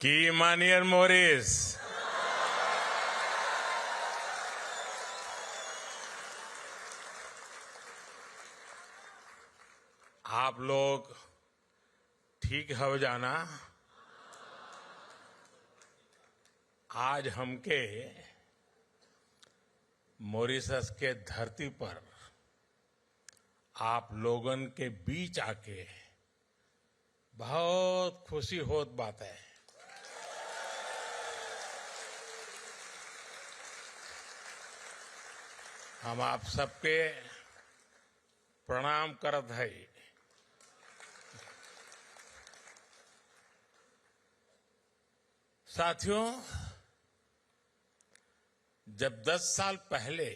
की मानियर मोरिस। आप लोग ठीक हो जाना। आज हमके मॉरिशस के धरती पर आप लोगन के बीच आके बहुत खुशी होत बात है। हम आप सबके प्रणाम करत है। साथियों, जब 10 साल पहले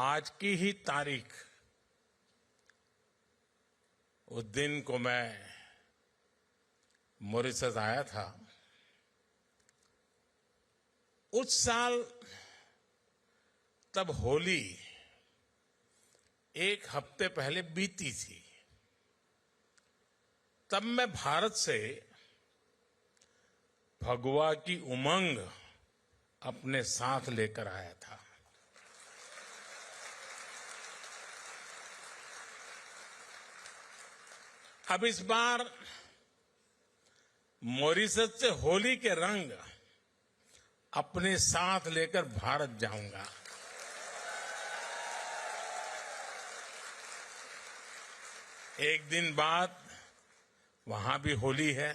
आज की ही तारीख उस दिन को मैं मॉरिशस आया था, उस साल तब होली एक हफ्ते पहले बीती थी। तब मैं भारत से भगवा की उमंग अपने साथ लेकर आया था। अब इस बार मॉरिशस से होली के रंग अपने साथ लेकर भारत जाऊंगा। एक दिन बाद वहां भी होली है।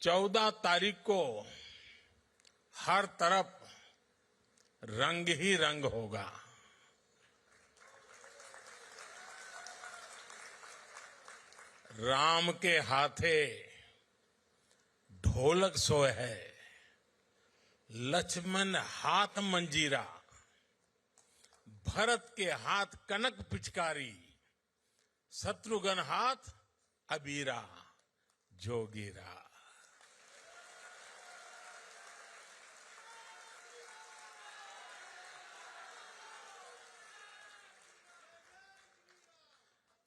14 तारीख को हर तरफ रंग ही रंग होगा। राम के हाथे ढोलक सोए है, लक्ष्मण हाथ मंजीरा, भरत के हाथ कनक पिचकारी, शत्रुघ्न हाथ अबीरा जोगीरा।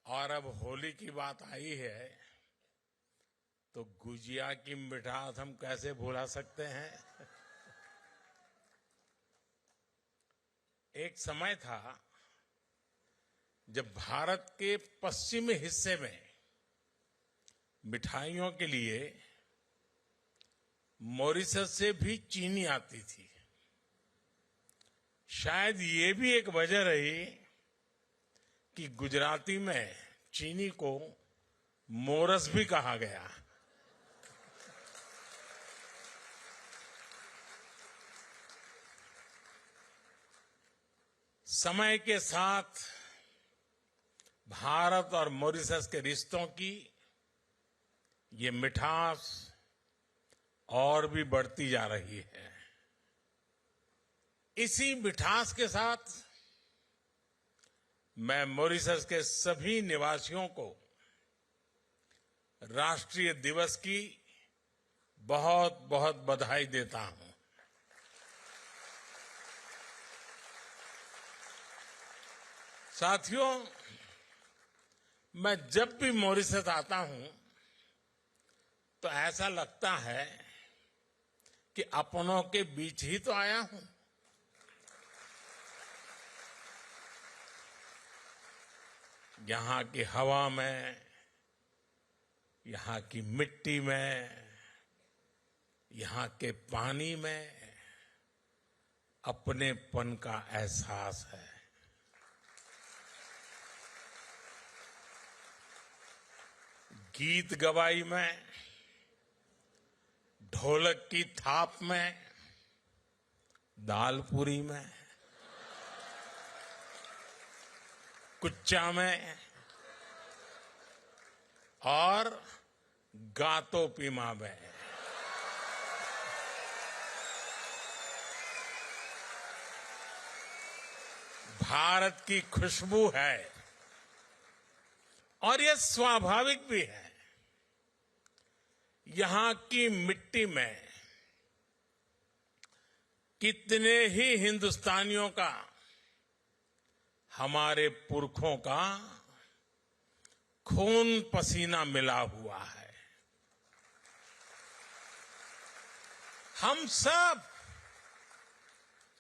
और अब होली की बात आई है तो गुजिया की मिठास हम कैसे भुला सकते हैं। एक समय था जब भारत के पश्चिमी हिस्से में मिठाइयों के लिए मॉरिशस से भी चीनी आती थी। शायद ये भी एक वजह रही कि गुजराती में चीनी को मोरस भी कहा गया। समय के साथ भारत और मॉरिशस के रिश्तों की ये मिठास और भी बढ़ती जा रही है। इसी मिठास के साथ मैं मॉरिशस के सभी निवासियों को राष्ट्रीय दिवस की बहुत बहुत बधाई देता हूं। साथियों, मैं जब भी मॉरिशस आता हूं तो ऐसा लगता है कि अपनों के बीच ही तो आया हूं। यहां की हवा में, यहां की मिट्टी में, यहां के पानी में अपनेपन का एहसास है। गीत गवाई में, ढोलक की थाप में, दालपूरी में, कुच्चा में और गातो पीमा में। भारत की खुशबू है और यह स्वाभाविक भी है। यहां की मिट्टी में कितने ही हिंदुस्तानियों का, हमारे पुरखों का खून पसीना मिला हुआ है। हम सब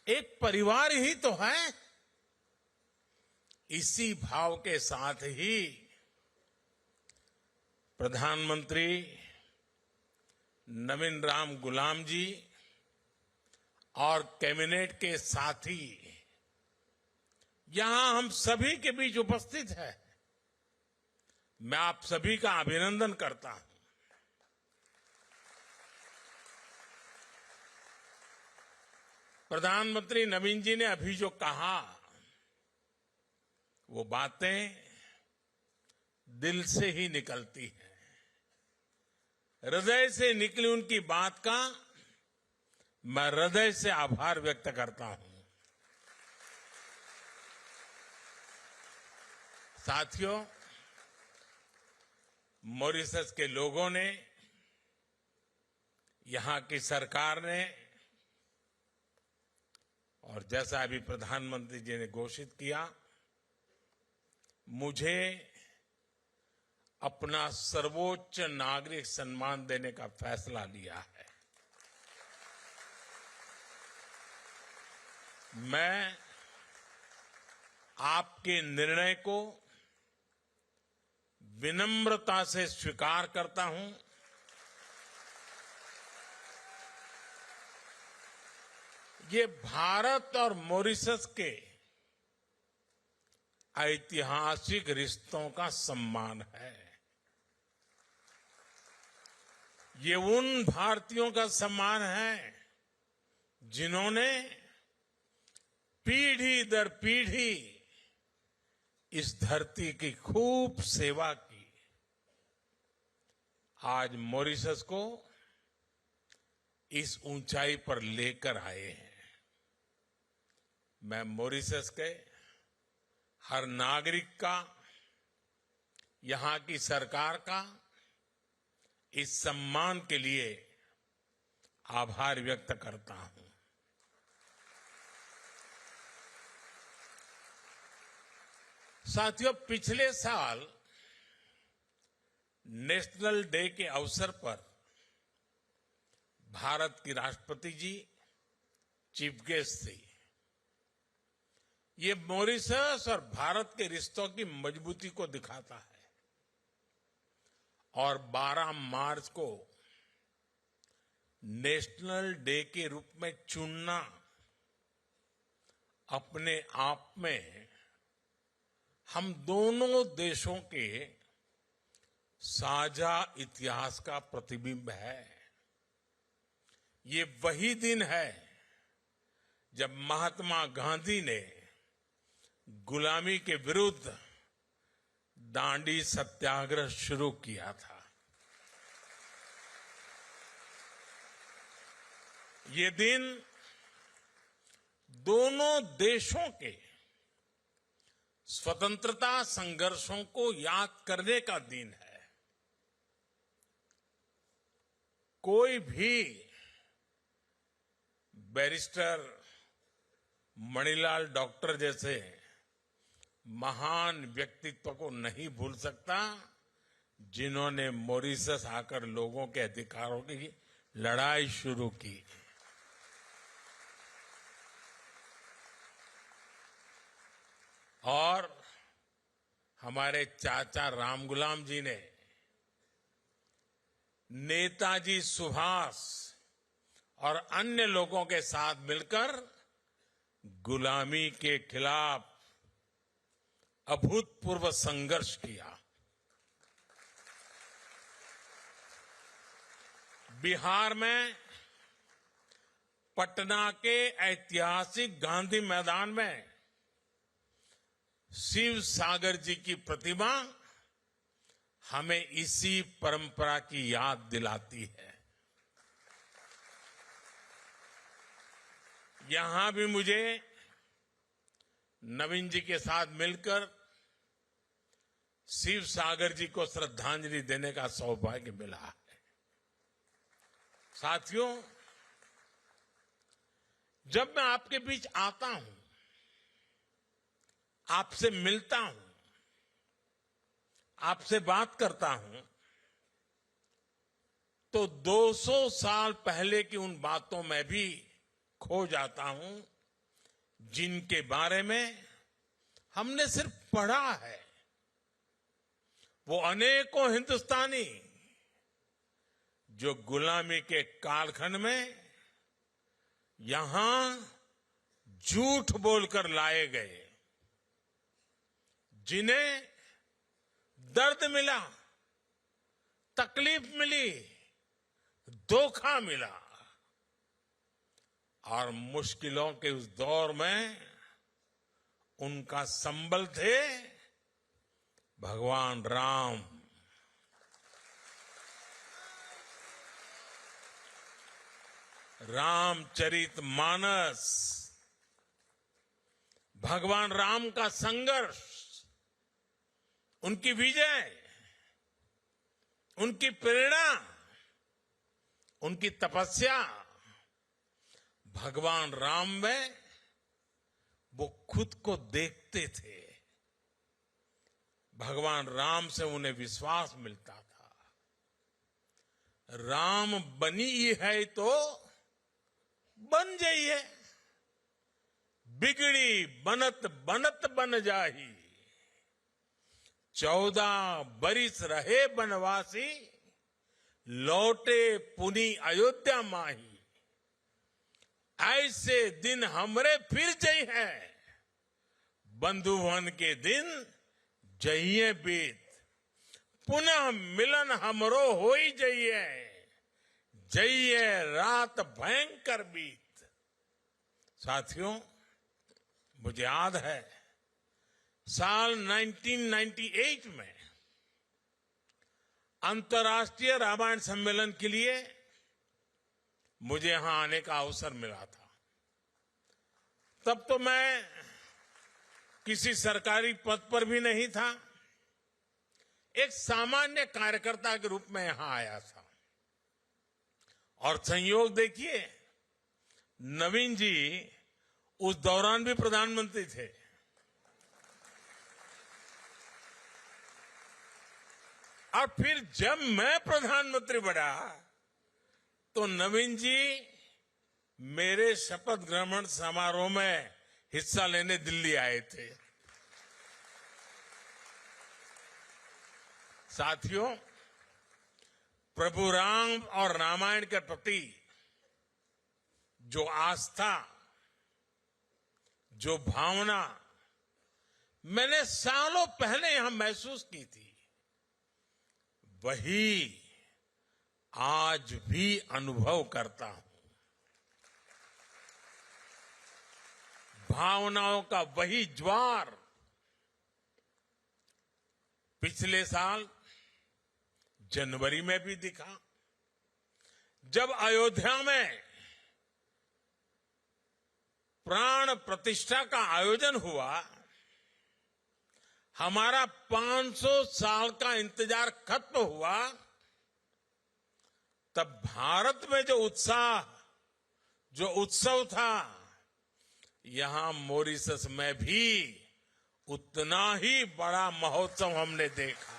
एक परिवार ही तो है। इसी भाव के साथ ही प्रधानमंत्री नवीन राम गुलाम जी और कैबिनेट के साथी यहां हम सभी के बीच उपस्थित है। मैं आप सभी का अभिनंदन करता हूं। प्रधानमंत्री नवीन जी ने अभी जो कहा वो बातें दिल से ही निकलती हैं। हृदय से निकली उनकी बात का मैं हृदय से आभार व्यक्त करता हूं। साथियों, मॉरिशस के लोगों ने, यहां की सरकार ने और जैसा अभी प्रधानमंत्री जी ने घोषित किया, मुझे अपना सर्वोच्च नागरिक सम्मान देने का फैसला लिया है। मैं आपके निर्णय को विनम्रता से स्वीकार करता हूं। ये भारत और मॉरिशस के ऐतिहासिक रिश्तों का सम्मान है। ये उन भारतीयों का सम्मान है जिन्होंने पीढ़ी दर पीढ़ी इस धरती की खूब सेवा की। आज मॉरिशस को इस ऊंचाई पर लेकर आए हैं। मैं मॉरिशस के हर नागरिक का, यहां की सरकार का इस सम्मान के लिए आभार व्यक्त करता हूं। साथियों, पिछले साल नेशनल डे के अवसर पर भारत की राष्ट्रपति जी चीफ गेस्ट थी। ये मॉरिशस और भारत के रिश्तों की मजबूती को दिखाता है। और 12 मार्च को नेशनल डे के रूप में चुनना अपने आप में हम दोनों देशों के साझा इतिहास का प्रतिबिंब है। ये वही दिन है जब महात्मा गांधी ने गुलामी के विरुद्ध दांडी सत्याग्रह शुरू किया था। ये दिन दोनों देशों के स्वतंत्रता संघर्षों को याद करने का दिन है। कोई भी बैरिस्टर मणिलाल डॉक्टर जैसे महान व्यक्तित्व को नहीं भूल सकता जिन्होंने मॉरिशस आकर लोगों के अधिकारों की लड़ाई शुरू की। और हमारे चाचा रामगुलाम जी ने नेताजी सुभाष और अन्य लोगों के साथ मिलकर गुलामी के खिलाफ अभूतपूर्व संघर्ष किया। बिहार में पटना के ऐतिहासिक गांधी मैदान में शिव सागर जी की प्रतिमा हमें इसी परंपरा की याद दिलाती है। यहां भी मुझे नवीन जी के साथ मिलकर शिव सागर जी को श्रद्धांजलि देने का सौभाग्य मिला है। साथियों, जब मैं आपके बीच आता हूं, आपसे मिलता हूं, आपसे बात करता हूं तो 200 साल पहले की उन बातों में भी खो जाता हूं जिनके बारे में हमने सिर्फ पढ़ा है। वो अनेकों हिंदुस्तानी जो गुलामी के कालखंड में यहां झूठ बोलकर लाए गए, जिन्हें दर्द मिला, तकलीफ मिली, धोखा मिला और मुश्किलों के उस दौर में उनका संबल थे भगवान राम। रामचरितमानस, भगवान राम का संघर्ष, उनकी विजय, उनकी प्रेरणा, उनकी तपस्या, भगवान राम में वो खुद को देखते थे। भगवान राम से उन्हें विश्वास मिलता था। राम बनी है तो बन जाइए, बिगड़ी बनत बनत बन जाही। 14 बरिस रहे बनवासी, लौटे पुनी अयोध्या माही। ऐसे दिन हमरे फिर जई है, बंधुवन के दिन जइए बीत। पुनः मिलन हमरो होई जइए, जइए रात भयंकर बीत। साथियों, मुझे याद है साल 1998 में अंतर्राष्ट्रीय रामायण सम्मेलन के लिए मुझे यहां आने का अवसर मिला था। तब तो मैं किसी सरकारी पद पर भी नहीं था, एक सामान्य कार्यकर्ता के रूप में यहां आया था। और संयोग देखिए, नवीन जी उस दौरान भी प्रधानमंत्री थे। और फिर जब मैं प्रधानमंत्री बना तो नवीन जी मेरे शपथ ग्रहण समारोह में हिस्सा लेने दिल्ली आए थे। साथियों, प्रभु राम और रामायण के प्रति जो आस्था, जो भावना मैंने सालों पहले यहां महसूस की थी, वही आज भी अनुभव करता हूं। भावनाओं का वही ज्वार पिछले साल जनवरी में भी दिखा, जब अयोध्या में प्राण प्रतिष्ठा का आयोजन हुआ। हमारा 500 साल का इंतजार खत्म हुआ। तब भारत में जो उत्साह, जो उत्सव था, यहां मॉरिशस में भी उतना ही बड़ा महोत्सव हमने देखा।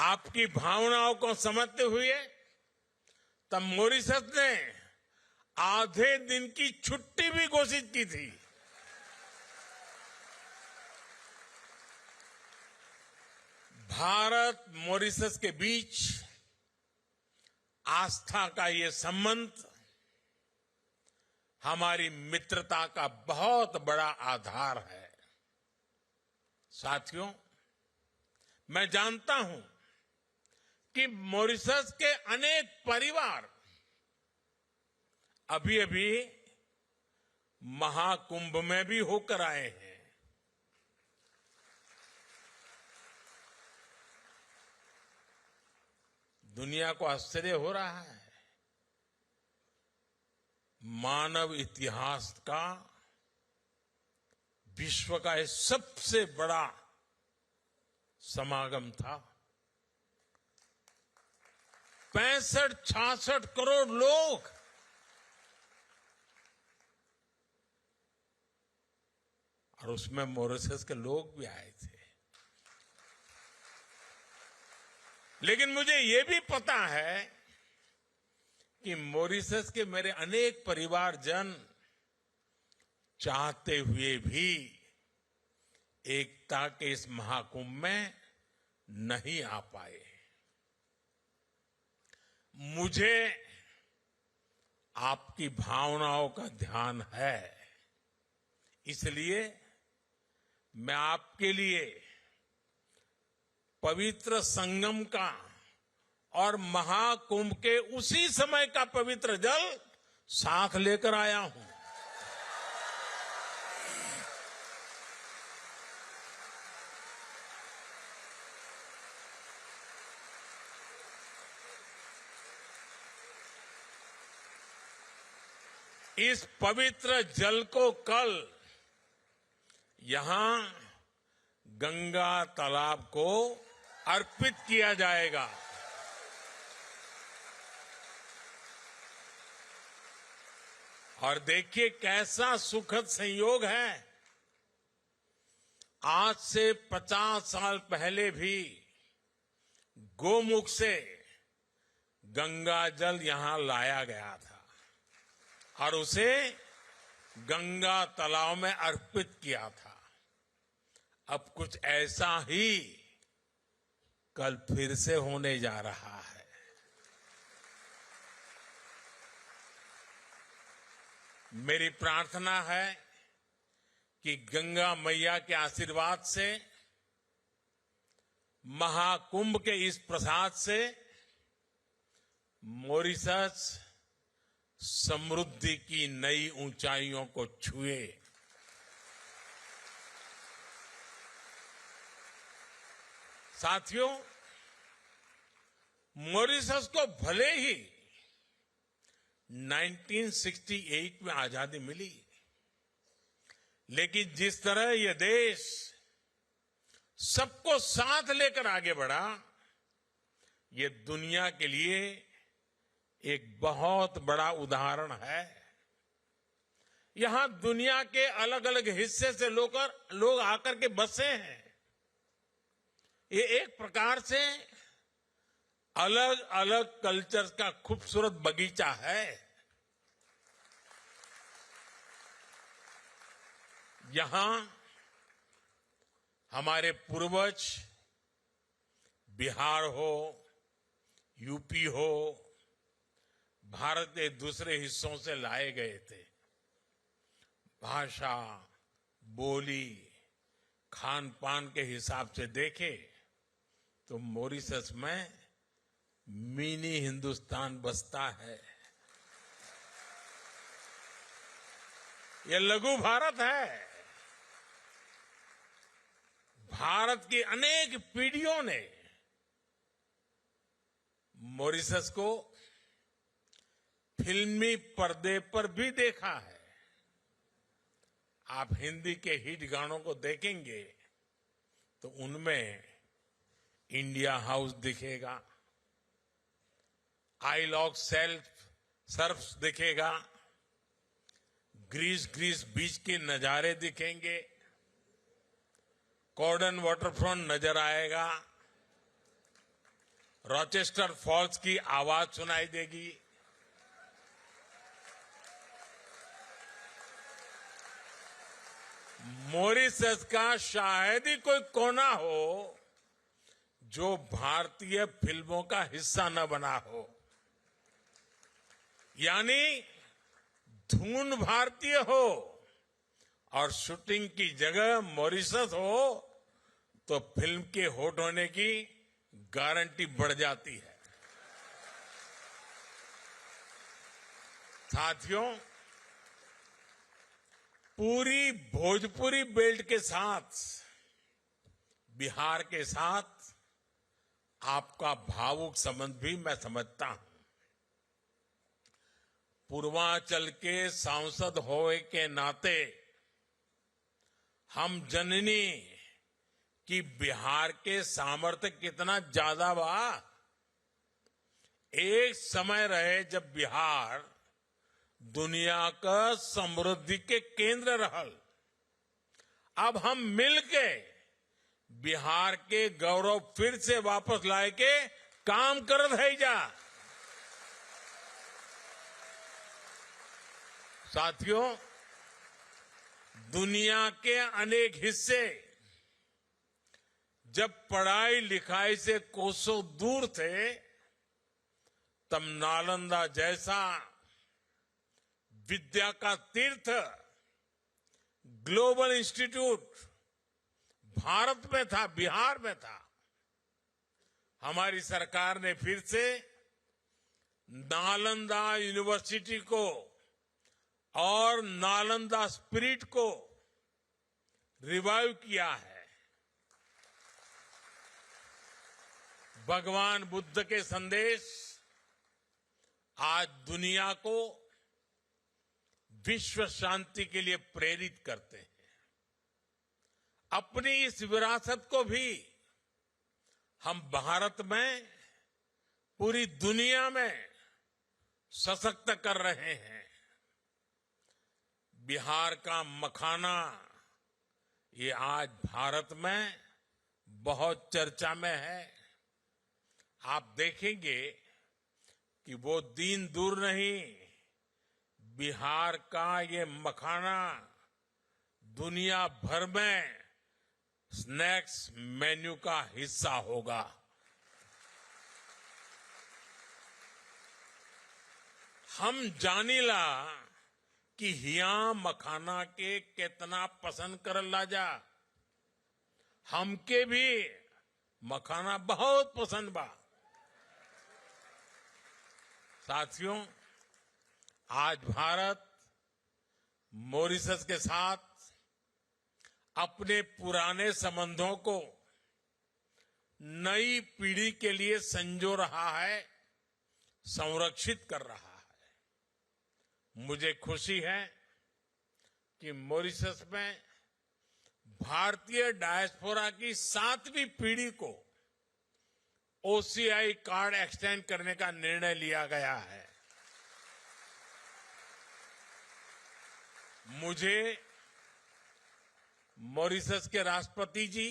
आपकी भावनाओं को समझते हुए तब मॉरिशस ने आधे दिन की छुट्टी भी घोषित की थी। भारत मॉरिशस के बीच आस्था का ये संबंध हमारी मित्रता का बहुत बड़ा आधार है। साथियों, मैं जानता हूं कि मॉरिशस के अनेक परिवार अभी अभी महाकुंभ में भी होकर आए हैं। दुनिया को आश्चर्य हो रहा है। मानव इतिहास का, विश्व का यह सबसे बड़ा समागम था। 65-66 करोड़ लोग और उसमें मॉरिशस के लोग भी आए थे। लेकिन मुझे ये भी पता है कि मॉरिशस के मेरे अनेक परिवारजन चाहते हुए भी एकता के इस महाकुंभ में नहीं आ पाए। मुझे आपकी भावनाओं का ध्यान है, इसलिए मैं आपके लिए पवित्र संगम का और महाकुंभ के उसी समय का पवित्र जल साथ लेकर आया हूं। इस पवित्र जल को कल यहां गंगा तालाब को अर्पित किया जाएगा। और देखिए कैसा सुखद संयोग है। आज से 50 साल पहले भी गोमुख से गंगा जल यहां लाया गया था और उसे गंगा तालाब में अर्पित किया था। अब कुछ ऐसा ही कल फिर से होने जा रहा है। मेरी प्रार्थना है कि गंगा मैया के आशीर्वाद से, महाकुंभ के इस प्रसाद से मॉरिशस समृद्धि की नई ऊंचाइयों को छुए। साथियों, मॉरिशस को भले ही 1968 में आजादी मिली, लेकिन जिस तरह यह देश सबको साथ लेकर आगे बढ़ा, ये दुनिया के लिए एक बहुत बड़ा उदाहरण है। यहां दुनिया के अलग अलग हिस्से से लोग आकर के बसे हैं। ये एक प्रकार से अलग अलग कल्चर का खूबसूरत बगीचा है। यहां हमारे पूर्वज बिहार हो, यूपी हो, भारत के दूसरे हिस्सों से लाए गए थे। भाषा, बोली, खान पान के हिसाब से देखे तो मॉरिशस में मिनी हिंदुस्तान बसता है। यह लघु भारत है। भारत की अनेक पीढ़ियों ने मॉरिशस को फिल्मी पर्दे पर भी देखा है। आप हिंदी के हिट गानों को देखेंगे तो उनमें इंडिया हाउस दिखेगा, आई लॉक सर्फ दिखेगा, ग्रीस बीच के नजारे दिखेंगे, कॉर्डन वाटरफ्रंट नजर आएगा, रॉचेस्टर फॉल्स की आवाज सुनाई देगी। मॉरिशस का शायद ही कोई कोना हो जो भारतीय फिल्मों का हिस्सा न बना हो। यानी धुन भारतीय हो और शूटिंग की जगह मॉरिशस हो तो फिल्म के हिट होने की गारंटी बढ़ जाती है। साथियों, पूरी भोजपुरी बेल्ट के साथ, बिहार के साथ आपका भावुक संबंध भी मैं समझता हूं। पूर्वांचल के सांसद होने के नाते हम जननी कि बिहार के सामर्थ्य कितना ज्यादा बा। एक समय रहे जब बिहार दुनिया का समृद्धि के केंद्र रहल। अब हम मिलके बिहार के गौरव फिर से वापस लाए के काम कर रहे जा। साथियों, दुनिया के अनेक हिस्से जब पढ़ाई लिखाई से कोसों दूर थे, तब नालंदा जैसा विद्या का तीर्थ ग्लोबल इंस्टीट्यूट भारत में था, बिहार में था। हमारी सरकार ने फिर से नालंदा यूनिवर्सिटी को और नालंदा स्पिरिट को रिवाइव किया है। भगवान बुद्ध के संदेश आज दुनिया को विश्व शांति के लिए प्रेरित करते हैं। अपनी इस विरासत को भी हम भारत में, पूरी दुनिया में सशक्त कर रहे हैं। बिहार का मखाना ये आज भारत में बहुत चर्चा में है। आप देखेंगे कि वो दिन दूर नहीं, बिहार का ये मखाना दुनिया भर में स्नैक्स मेन्यू का हिस्सा होगा। हम जानीला कि हिया मखाना के कितना पसंद करला जा। हमके भी मखाना बहुत पसंद बा। साथियों, आज भारत मॉरिशस के साथ अपने पुराने संबंधों को नई पीढ़ी के लिए संजो रहा है, संरक्षित कर रहा है। मुझे खुशी है कि मॉरिशस में भारतीय डायस्पोरा की 7वीं पीढ़ी को ओसीआई कार्ड एक्सटेंड करने का निर्णय लिया गया है। मुझे मॉरिशस के राष्ट्रपति जी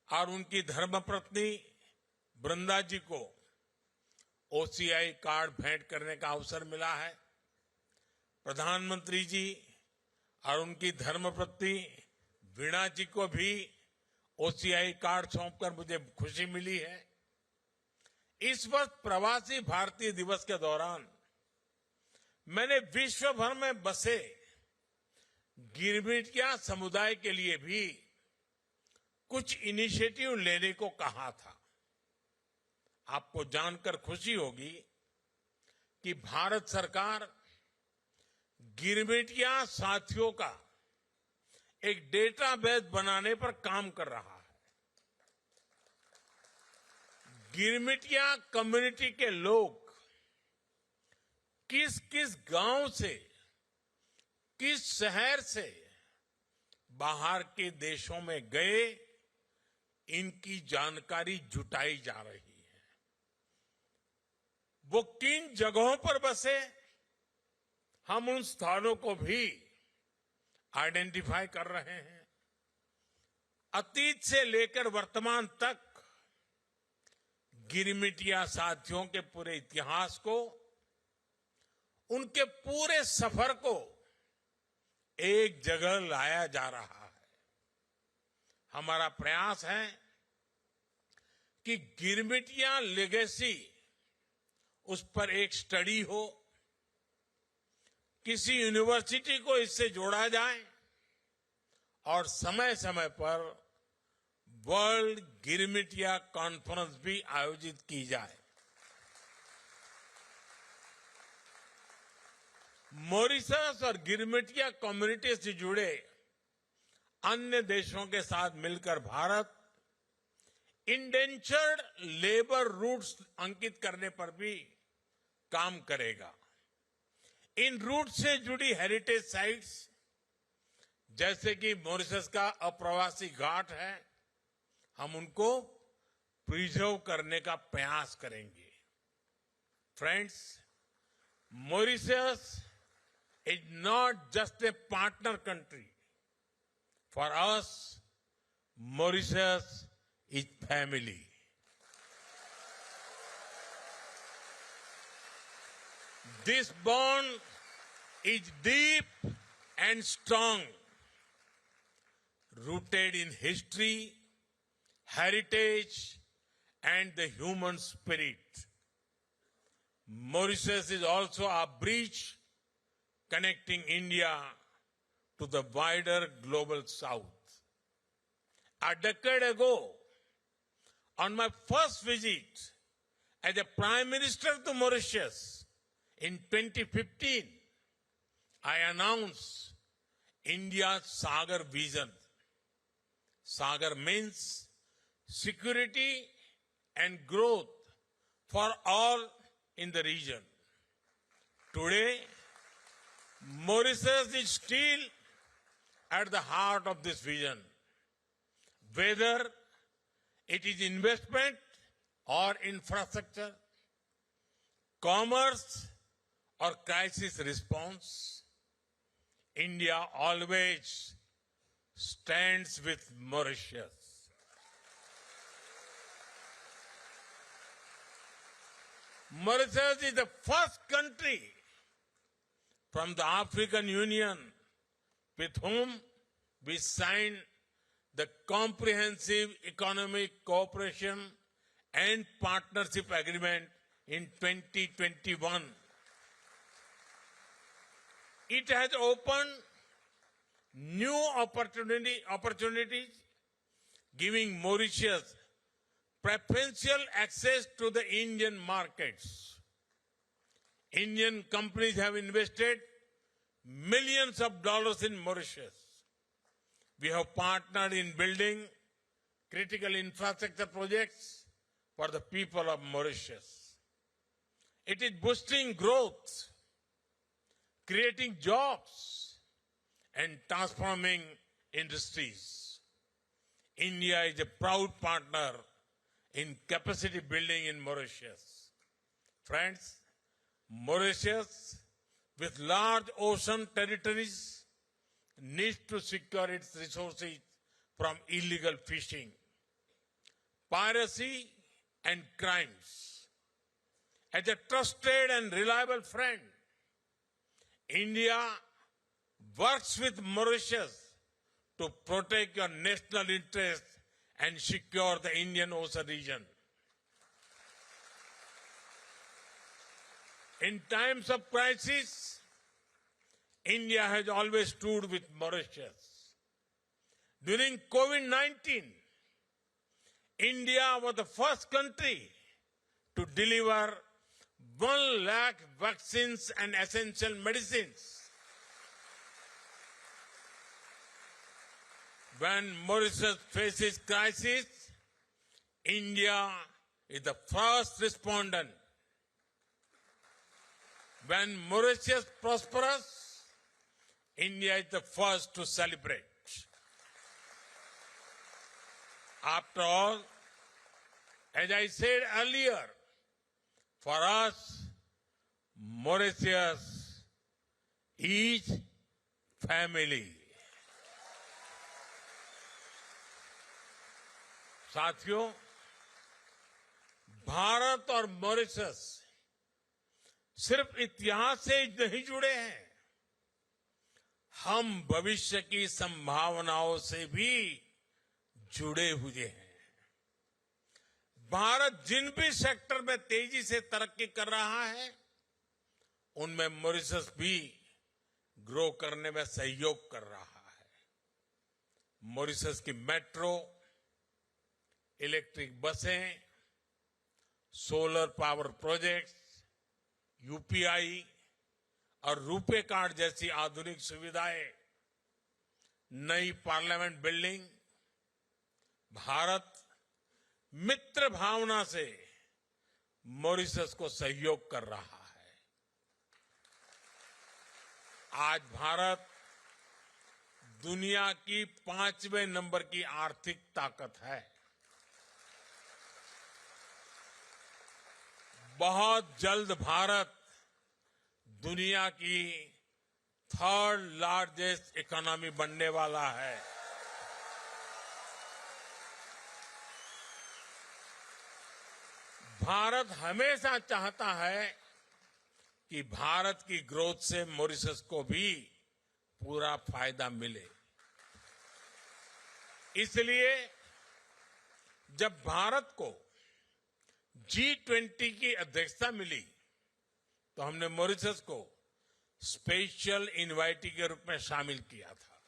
और उनकी धर्मपत्नी वृंदा जी को ओसीआई कार्ड भेंट करने का अवसर मिला है। प्रधानमंत्री जी और उनकी धर्मपत्नी वीणा जी को भी ओसीआई कार्ड सौंपकर मुझे खुशी मिली है। इस वर्ष प्रवासी भारतीय दिवस के दौरान मैंने विश्व भर में बसे गिरमिटिया समुदाय के लिए भी कुछ इनिशिएटिव लेने को कहा था। आपको जानकर खुशी होगी कि भारत सरकार गिरमिटिया साथियों का एक डेटाबेस बनाने पर काम कर रहा है। गिरमिटिया कम्युनिटी के लोग किस किस गांव से, किस शहर से बाहर के देशों में गए, इनकी जानकारी जुटाई जा रही है। वो किन जगहों पर बसे, हम उन स्थानों को भी आइडेंटिफाई कर रहे हैं। अतीत से लेकर वर्तमान तक गिरमिटिया साथियों के पूरे इतिहास को, उनके पूरे सफर को एक जगह लाया जा रहा है। हमारा प्रयास है कि गिरमिटिया लेगेसी, उस पर एक स्टडी हो, किसी यूनिवर्सिटी को इससे जोड़ा जाए और समय समय पर वर्ल्ड गिरमिटिया कॉन्फ्रेंस भी आयोजित की जाए। मॉरिशस और गिरमिटिया कम्युनिटी से जुड़े अन्य देशों के साथ मिलकर भारत इंडेंचर्ड लेबर रूट्स अंकित करने पर भी काम करेगा। इन रूट से जुड़ी हेरिटेज साइट्स, जैसे कि मॉरिशस का अप्रवासी घाट है, हम उनको प्रिजर्व करने का प्रयास करेंगे। Friends, Mauritius is not just a partner country. For us, Mauritius is family. This bond is deep and strong, rooted in history, heritage, and the human spirit. Mauritius is also a bridge connecting India to the wider global south. A decade ago, on my first visit as a Prime Minister to Mauritius in 2015, I announced India's Sagar vision. Sagar means security and growth for all in the region. Today, Mauritius is still at the heart of this vision. Whether it is investment or infrastructure, commerce or crisis response, India always stands with Mauritius. Mauritius is the first country from the African Union with whom we signed the Comprehensive Economic Cooperation and Partnership Agreement in 2021. It has opened new opportunities, giving Mauritius preferential access to the Indian markets. Indian companies have invested millions of dollars in Mauritius. We have partnered in building critical infrastructure projects for the people of Mauritius. It is boosting growth, creating jobs, and transforming industries. India is a proud partner in capacity building in Mauritius. Friends, Mauritius, with large ocean territories, needs to secure its resources from illegal fishing, piracy, and crimes. As a trusted and reliable friend, India works with Mauritius to protect your national interests and secure the Indian Ocean region. In times of crisis, India has always stood with Mauritius. During COVID-19, India was the first country to deliver 1 lakh vaccines and essential medicines. When Mauritius faces crisis, India is the first respondent. When Mauritius prospers, India is the first to celebrate. After all, as I said earlier, for us, Mauritius is family. साथियों, भारत और Mauritius सिर्फ इतिहास से नहीं जुड़े हैं, हम भविष्य की संभावनाओं से भी जुड़े हुए हैं। भारत जिन भी सेक्टर में तेजी से तरक्की कर रहा है, उनमें मॉरिशस भी ग्रो करने में सहयोग कर रहा है। मॉरिशस की मेट्रो, इलेक्ट्रिक बसें, सोलर पावर प्रोजेक्ट्स, यूपीआई और रुपे कार्ड जैसी आधुनिक सुविधाएं, नई पार्लियामेंट बिल्डिंग, भारत मित्र भावना से मॉरिशस को सहयोग कर रहा है। आज भारत दुनिया की 5वें नंबर की आर्थिक ताकत है। बहुत जल्द भारत दुनिया की 3rd लार्जेस्ट इकोनॉमी बनने वाला है। भारत हमेशा चाहता है कि भारत की ग्रोथ से मॉरिशस को भी पूरा फायदा मिले। इसलिए जब भारत को G20 की अध्यक्षता मिली तो हमने मॉरिशस को स्पेशल इनवाइटी के रूप में शामिल किया था।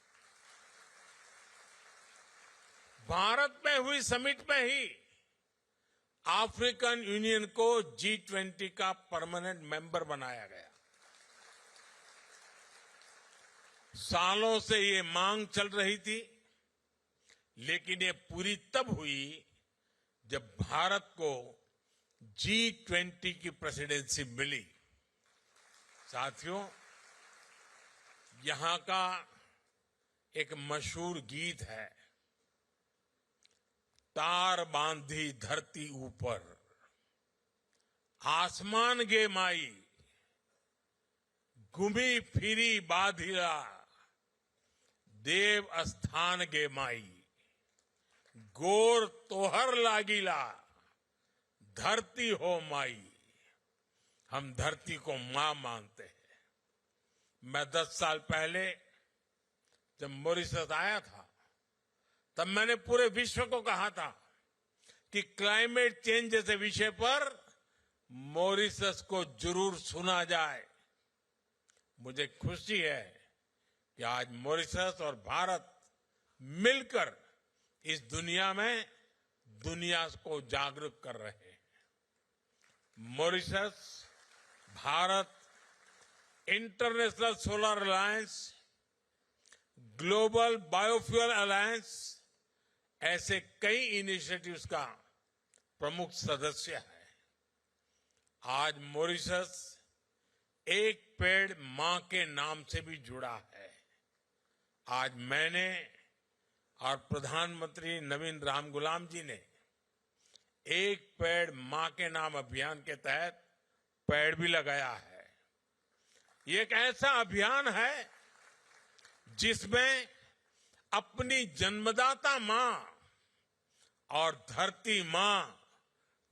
भारत में हुई समिट में ही अफ्रीकन यूनियन को G20 का परमानेंट मेंबर बनाया गया। सालों से ये मांग चल रही थी, लेकिन ये पूरी तब हुई जब भारत को G20 की प्रेसिडेंसी मिली। साथियों, यहां का एक मशहूर गीत है, तार बांधी धरती ऊपर, आसमान गे माई, घूमी फिरी बाधिला, देव स्थान गे माई, गोर तोहर लागिला, धरती हो माई। हम धरती को मां मानते हैं। मैं 10 साल पहले जब मॉरिशस आया था, तब मैंने पूरे विश्व को कहा था कि क्लाइमेट चेंज जैसे विषय पर मॉरिशस को जरूर सुना जाए। मुझे खुशी है कि आज मॉरिशस और भारत मिलकर इस दुनिया में दुनिया को जागरूक कर रहे हैं। Mauritius, Bharat, international solar alliance, global biofuel alliance, ऐसे कई इनिशिएटिव्स का प्रमुख सदस्य है। आज मॉरिशस एक पेड़ मां के नाम से भी जुड़ा है। आज मैंने और प्रधानमंत्री नवीन रामगुलाम जी ने एक पेड़ मां के नाम अभियान के तहत पेड़ भी लगाया है। ये एक ऐसा अभियान है जिसमें अपनी जन्मदाता मां और धरती मां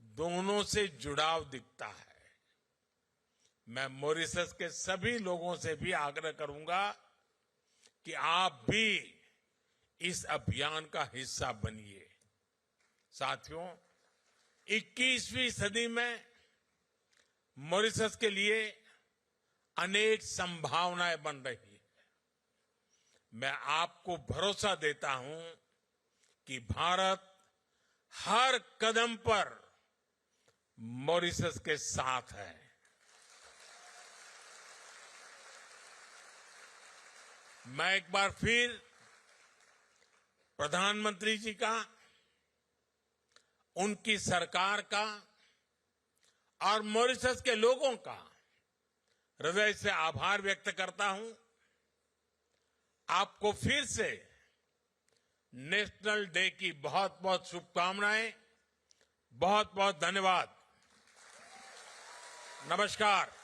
दोनों से जुड़ाव दिखता है। मैं मॉरिशस के सभी लोगों से भी आग्रह करूंगा कि आप भी इस अभियान का हिस्सा बनिए। साथियों, 21वीं सदी में मॉरिशस के लिए अनेक संभावनाएं बन रही है। मैं आपको भरोसा देता हूं कि भारत हर कदम पर मॉरिशस के साथ है। मैं एक बार फिर प्रधानमंत्री जी का, उनकी सरकार का और मॉरिशस के लोगों का हृदय से आभार व्यक्त करता हूं। आपको फिर से नेशनल डे की बहुत बहुत शुभकामनाएं। बहुत बहुत धन्यवाद। नमस्कार।